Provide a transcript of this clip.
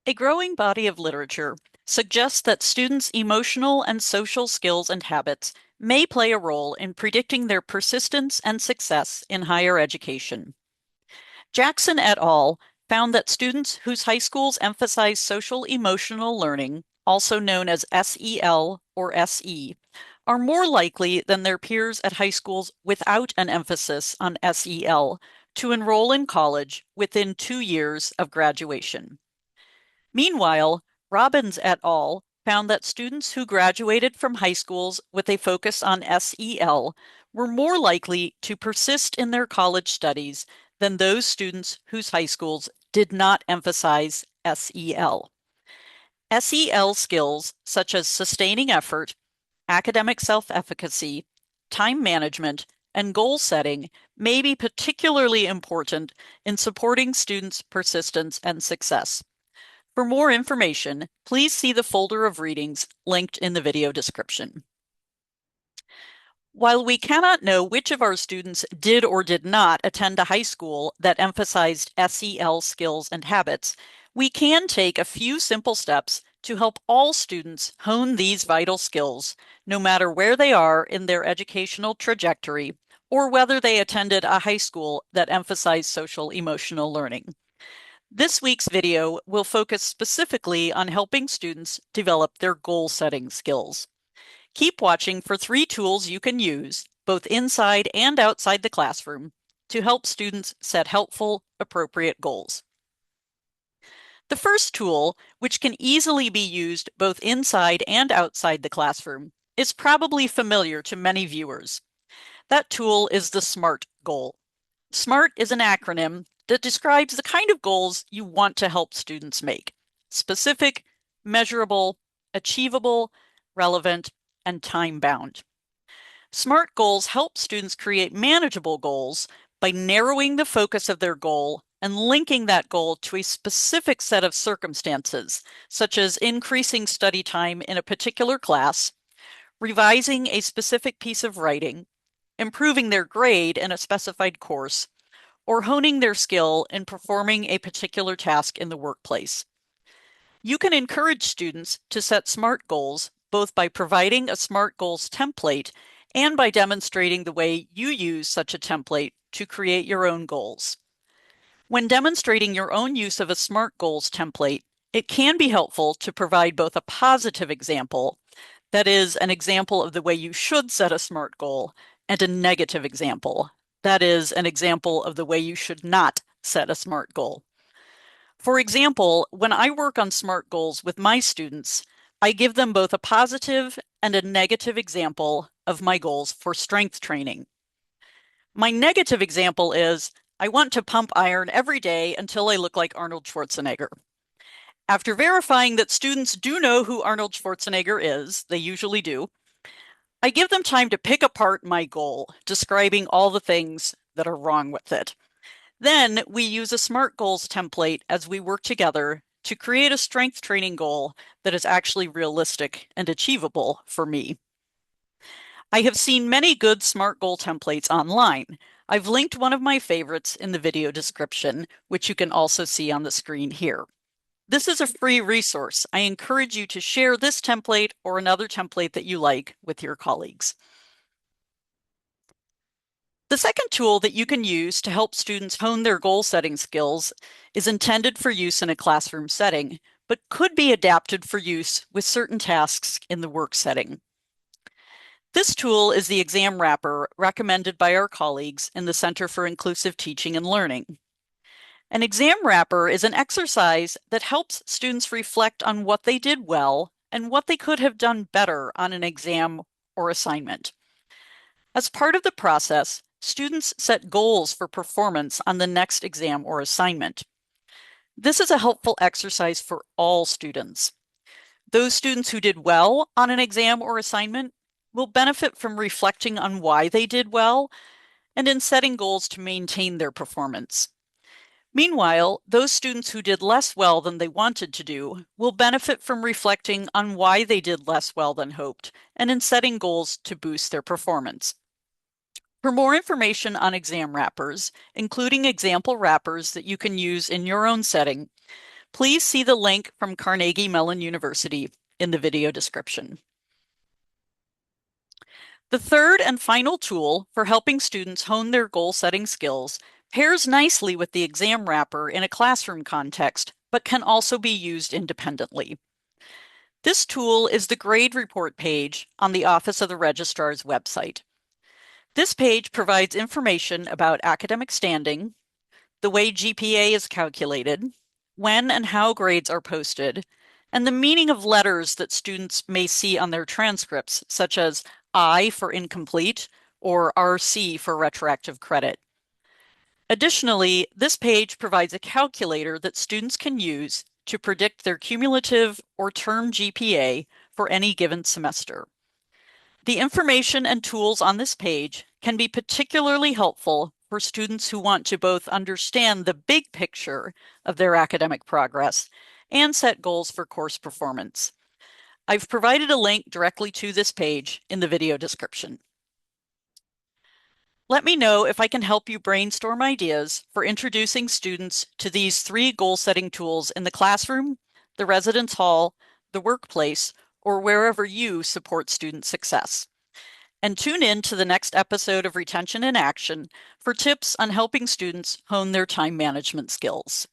A growing body of literature suggests that students' emotional and social skills and habits may play a role in predicting their persistence and success in higher education. Jackson et al. Found that students whose high schools emphasize social emotional learning, also known as SEL or SE, are more likely than their peers at high schools without an emphasis on SEL to enroll in college within 2 years of graduation. Meanwhile, Robbins et al. Found that students who graduated from high schools with a focus on SEL were more likely to persist in their college studies than those students whose high schools did not emphasize SEL. SEL skills such as sustaining effort, academic self-efficacy, time management, and goal setting may be particularly important in supporting students' persistence and success. For more information, please see the folder of readings linked in the video description. While we cannot know which of our students did or did not attend a high school that emphasized SEL skills and habits, we can take a few simple steps to help all students hone these vital skills, no matter where they are in their educational trajectory or whether they attended a high school that emphasized social emotional learning. This week's video will focus specifically on helping students develop their goal-setting skills. Keep watching for 3 tools you can use, both inside and outside the classroom, to help students set helpful, appropriate goals. The first tool, which can easily be used both inside and outside the classroom, is probably familiar to many viewers. That tool is the SMART goal. SMART is an acronym that describes the kind of goals you want to help students make: specific, measurable, achievable, relevant, and time-bound. SMART goals help students create manageable goals by narrowing the focus of their goal and linking that goal to a specific set of circumstances, such as increasing study time in a particular class, revising a specific piece of writing, improving their grade in a specified course, or honing their skill in performing a particular task in the workplace. You can encourage students to set SMART goals both by providing a SMART goals template and by demonstrating the way you use such a template to create your own goals. When demonstrating your own use of a SMART goals template, it can be helpful to provide both a positive example, that is, an example of the way you should set a SMART goal, and a negative example, that is, an example of the way you should not set a SMART goal. For example, when I work on SMART goals with my students, I give them both a positive and a negative example of my goals for strength training. My negative example is, I want to pump iron every day until I look like Arnold Schwarzenegger. After verifying that students do know who Arnold Schwarzenegger is, they usually do, I give them time to pick apart my goal, describing all the things that are wrong with it. Then we use a SMART goals template as we work together to create a strength training goal that is actually realistic and achievable for me. I have seen many good SMART goal templates online. I've linked one of my favorites in the video description, which you can also see on the screen here. This is a free resource. I encourage you to share this template or another template that you like with your colleagues. The second tool that you can use to help students hone their goal-setting skills is intended for use in a classroom setting, but could be adapted for use with certain tasks in the work setting. This tool is the exam wrapper recommended by our colleagues in the Center for Inclusive Teaching and Learning. An exam wrapper is an exercise that helps students reflect on what they did well and what they could have done better on an exam or assignment. As part of the process, students set goals for performance on the next exam or assignment. This is a helpful exercise for all students. Those students who did well on an exam or assignment will benefit from reflecting on why they did well and in setting goals to maintain their performance. Meanwhile, those students who did less well than they wanted to do will benefit from reflecting on why they did less well than hoped and in setting goals to boost their performance. For more information on exam wrappers, including example wrappers that you can use in your own setting, Please see the link from Carnegie Mellon University in the video description. The third and final tool for helping students hone their goal-setting skills pairs nicely with the exam wrapper in a classroom context, but can also be used independently. This tool is the grade report page on the Office of the Registrar's website. This page provides information about academic standing, the way GPA is calculated, when and how grades are posted, and the meaning of letters that students may see on their transcripts, such as I for incomplete or RC for retroactive credit. Additionally, this page provides a calculator that students can use to predict their cumulative or term GPA for any given semester. The information and tools on this page can be particularly helpful for students who want to both understand the big picture of their academic progress and set goals for course performance. I've provided a link directly to this page in the video description. Let me know if I can help you brainstorm ideas for introducing students to these 3 goal-setting tools in the classroom, the residence hall, the workplace, or wherever you support student success. And tune in to the next episode of Retention in Action for tips on helping students hone their time management skills.